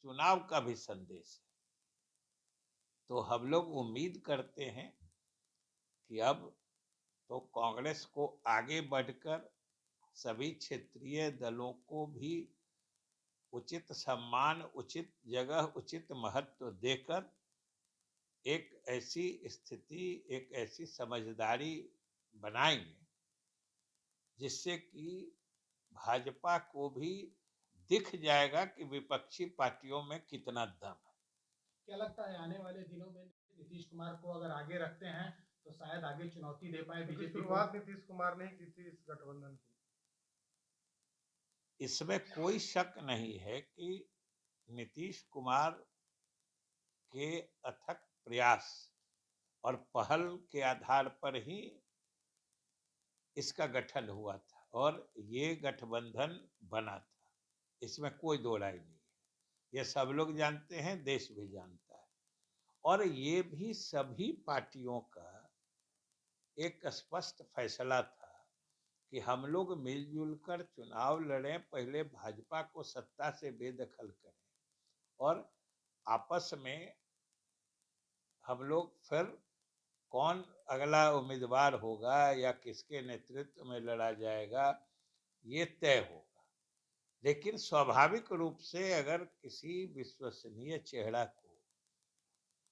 चुनाव का भी संदेश है। तो हम लोग उम्मीद करते हैं कि अब तो कांग्रेस को आगे बढ़कर सभी क्षेत्रीय दलों को भी उचित सम्मान, उचित जगह, उचित महत्व देकर एक ऐसी स्थिति, एक ऐसी समझदारी बनाएंगे जिससे कि भाजपा को भी दिख जाएगा कि विपक्षी पार्टियों में कितना दम है। क्या लगता है आने वाले दिनों में नीतीश कुमार को अगर आगे रखते हैं तो शायद आगे चुनौती दे पाए बीजेपी को? शुरुआत नीतीश कुमार ने की थी इस गठबंधन की। इसमें कोई शक नहीं है कि नीतीश कुमार के अथक प्रयास और पहल के आधार पर ही इसका गठन हुआ था और ये गठबंधन बना था। इसमें कोई दो राय नहीं है, ये सब लोग जानते हैं, देश भी जानता है। और ये भी सभी पार्टियों का एक स्पष्ट फैसला था कि हम लोग मिलजुल कर चुनाव लड़ें, पहले भाजपा को सत्ता से बेदखल करें और आपस में हम लोग फिर कौन अगला उम्मीदवार होगा या किसके नेतृत्व में लड़ा जाएगा ये तय होगा। लेकिन स्वाभाविक रूप से अगर किसी विश्वसनीय चेहरा को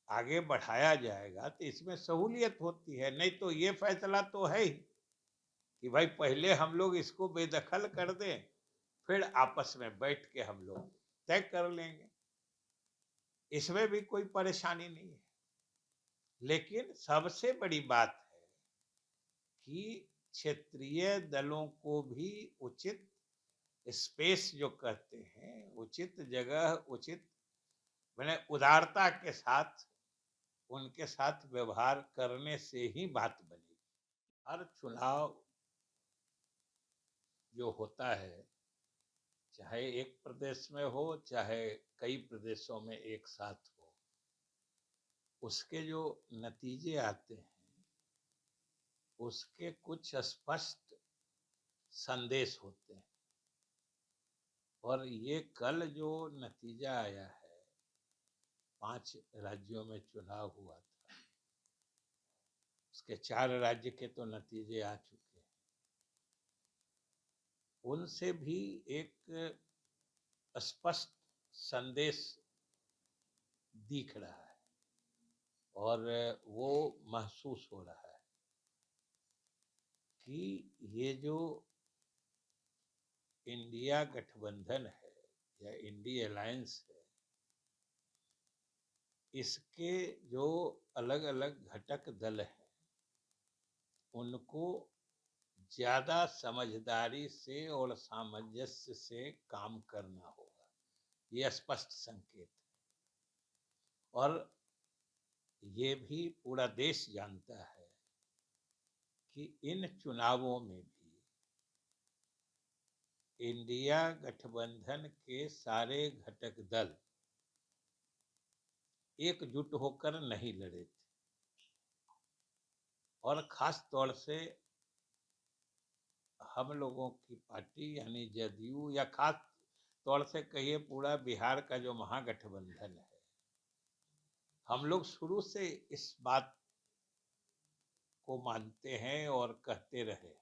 आगे बढ़ाया जाएगा तो इसमें सहूलियत होती है। नहीं तो ये फैसला तो है ही कि भाई पहले हम लोग इसको बेदखल कर दें, फिर आपस में बैठ के हम लोग तय कर लेंगे, इसमें भी कोई परेशानी नहीं है। लेकिन सबसे बड़ी बात है कि क्षेत्रीय दलों को भी उचित स्पेस जो कहते हैं, उचित जगह, उचित मैंने उदारता के साथ उनके साथ व्यवहार करने से ही बात बनेगी। हर चुनाव जो होता है, चाहे एक प्रदेश में हो चाहे कई प्रदेशों में एक साथ हो, उसके जो नतीजे आते हैं उसके कुछ स्पष्ट संदेश होते हैं। और ये कल जो नतीजा आया है, 5 राज्यों में चुनाव हुआ था, उसके 4 राज्य के तो नतीजे आ चुके हैं, उनसे भी एक स्पष्ट संदेश दिख रहा है और वो महसूस हो रहा है कि ये जो इंडिया गठबंधन है या इंडिया अलायंस है, इसके जो अलग अलग घटक दल हैं उनको ज्यादा समझदारी से और सामंजस्य से काम करना होगा, ये स्पष्ट संकेत है। और ये भी पूरा देश जानता है कि इन चुनावों में भी इंडिया गठबंधन के सारे घटक दल एकजुट होकर नहीं लड़े थे। और खास तौर से हम लोगों की पार्टी यानी जदयू, या खास तौर से कहिए पूरा बिहार का जो महागठबंधन है, हम लोग शुरू से इस बात को मानते हैं और कहते रहे हैं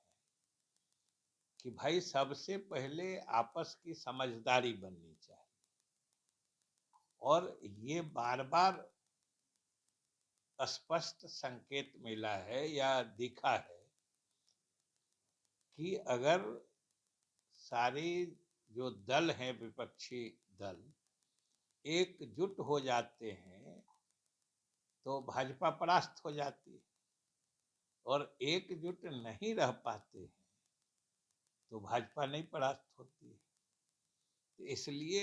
कि भाई सबसे पहले आपस की समझदारी बननी चाहिए। और ये बार बार स्पष्ट संकेत मिला है या दिखा है कि अगर सारी जो दल हैं, विपक्षी दल एकजुट हो जाते हैं तो भाजपा परास्त हो जाती है, और एकजुट नहीं रह पाते हैं तो भाजपा नहीं परास्त होती है। तो इसलिए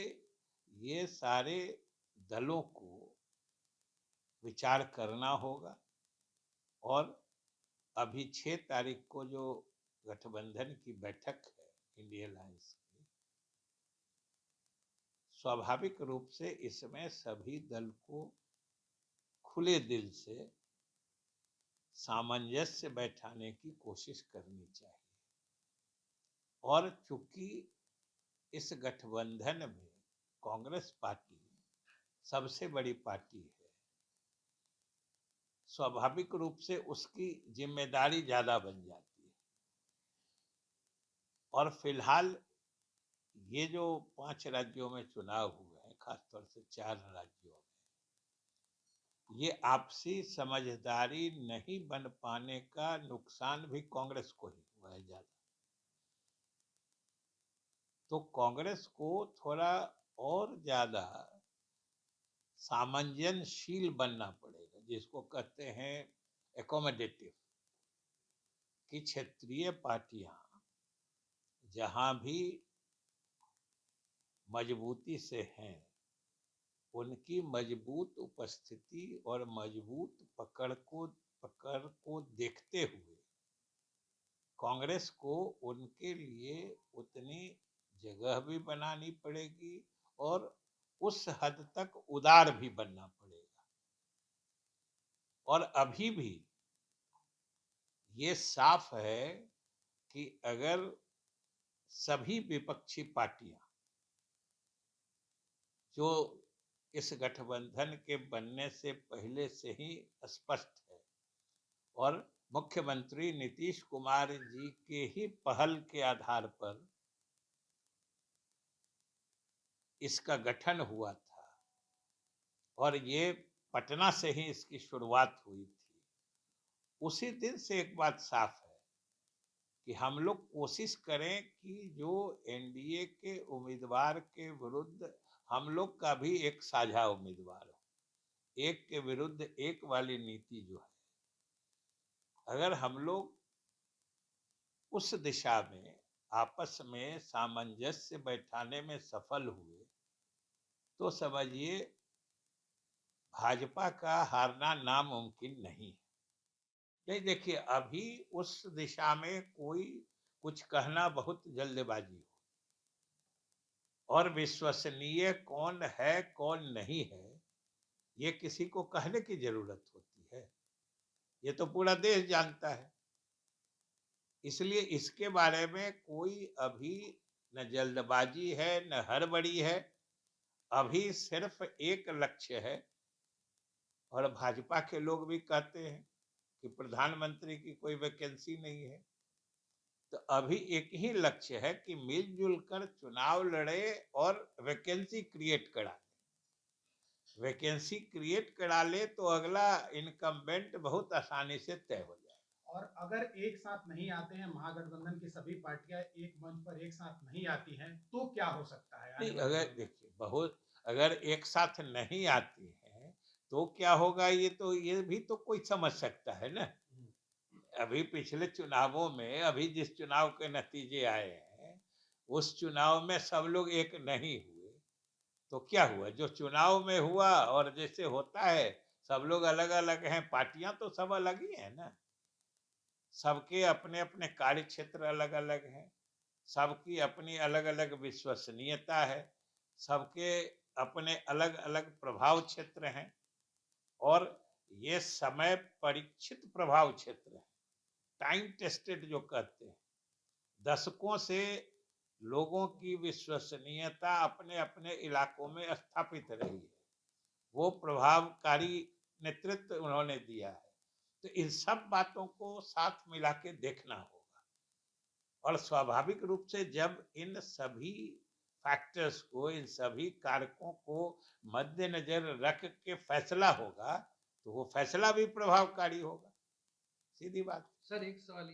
ये सारे दलों को विचार करना होगा। और अभी 6 तारीख को जो गठबंधन की बैठक है इंडिया अलायंस की, स्वाभाविक रूप से इसमें सभी दल को खुले दिल से सामंजस्य बैठाने की कोशिश करनी चाहिए। और चूंकि इस गठबंधन में कांग्रेस पार्टी सबसे बड़ी पार्टी है, स्वाभाविक रूप से उसकी जिम्मेदारी ज्यादा बन जाती है। और फिलहाल ये जो 5 राज्यों में चुनाव हुए हैं, खासतौर से 4 राज्यों में, ये आपसी समझदारी नहीं बन पाने का नुकसान भी कांग्रेस को ही हुआ है ज्यादा। तो कांग्रेस को थोड़ा और ज्यादा सामंजस्यशील बनना पड़ेगा, जिसको कहते हैं एकोमोडेटिव, कि क्षेत्रीय पार्टियां जहां भी मजबूती से हैं, उनकी मजबूत उपस्थिति और मजबूत पकड़ को देखते हुए कांग्रेस को उनके लिए उतनी जगह भी बनानी पड़ेगी और उस हद तक उदार भी बनना पड़ेगा। और अभी भी ये साफ है कि अगर सभी विपक्षी पार्टियां जो इस गठबंधन के बनने से पहले से ही स्पष्ट है और मुख्यमंत्री नीतीश कुमार जी के ही पहल के आधार पर इसका गठन हुआ था और ये पटना से ही इसकी शुरुआत हुई थी, उसी दिन से एक बात साफ है कि हम लोग कोशिश करें कि जो एनडीए के उम्मीदवार के विरुद्ध हम लोग का भी एक साझा उम्मीदवार हो, एक के विरुद्ध एक वाली नीति जो है, अगर हम लोग उस दिशा में आपस में सामंजस्य बैठाने में सफल हुए तो समझिए भाजपा का हारना नामुमकिन नहीं है। नहीं, देखिए अभी उस दिशा में कोई कुछ कहना बहुत जल्दबाजी हो, और विश्वसनीय कौन है कौन नहीं है ये किसी को कहने की जरूरत होती है, ये तो पूरा देश जानता है। इसलिए इसके बारे में कोई अभी न जल्दबाजी है न हड़बड़ी है, अभी सिर्फ एक लक्ष्य है और भाजपा के लोग भी कहते हैं कि प्रधानमंत्री की कोई वैकेंसी नहीं है, तो अभी एक ही लक्ष्य है कि मिलजुल कर चुनाव लड़े और वैकेंसी क्रिएट करा ले। वैकेंसी क्रिएट करा ले तो अगला इनकम्बेंट बहुत आसानी से तय हो जाए। और अगर एक साथ नहीं आते हैं, महागठबंधन की सभी पार्टियां एक मंच पर एक साथ नहीं आती हैं, तो क्या हो सकता है? नहीं, अगर देखिए अगर एक साथ नहीं आती हैं तो क्या होगा, ये भी तो कोई समझ सकता है ना। अभी पिछले चुनावों में अभी जिस चुनाव के नतीजे आए हैं उस चुनाव में सब लोग एक नहीं हुए, तो क्या हुआ? जो चुनाव में हुआ और जैसे होता है सब लोग अलग अलग हैं, पार्टियां तो सब अलग ही है ना, सबके अपने अपने कार्य क्षेत्र अलग अलग हैं, सबकी अपनी अलग अलग विश्वसनीयता है, सबके अपने अलग अलग प्रभाव क्षेत्र हैं और ये समय परीक्षित प्रभाव क्षेत्र है, टाइम टेस्टेड जो कहते हैं। दशकों से लोगों की विश्वसनीयता अपने अपने इलाकों में स्थापित रही है, वो प्रभावकारी नेतृत्व उन्होंने दिया है, तो इन सब बातों को साथ मिला के देखना होगा। और स्वाभाविक रूप से जब इन सभी फैक्टर्स को, इन सभी कारकों को मद्देनजर रख के फैसला होगा तो वो फैसला भी प्रभावकारी होगा, सीधी बात। सर एक सवाल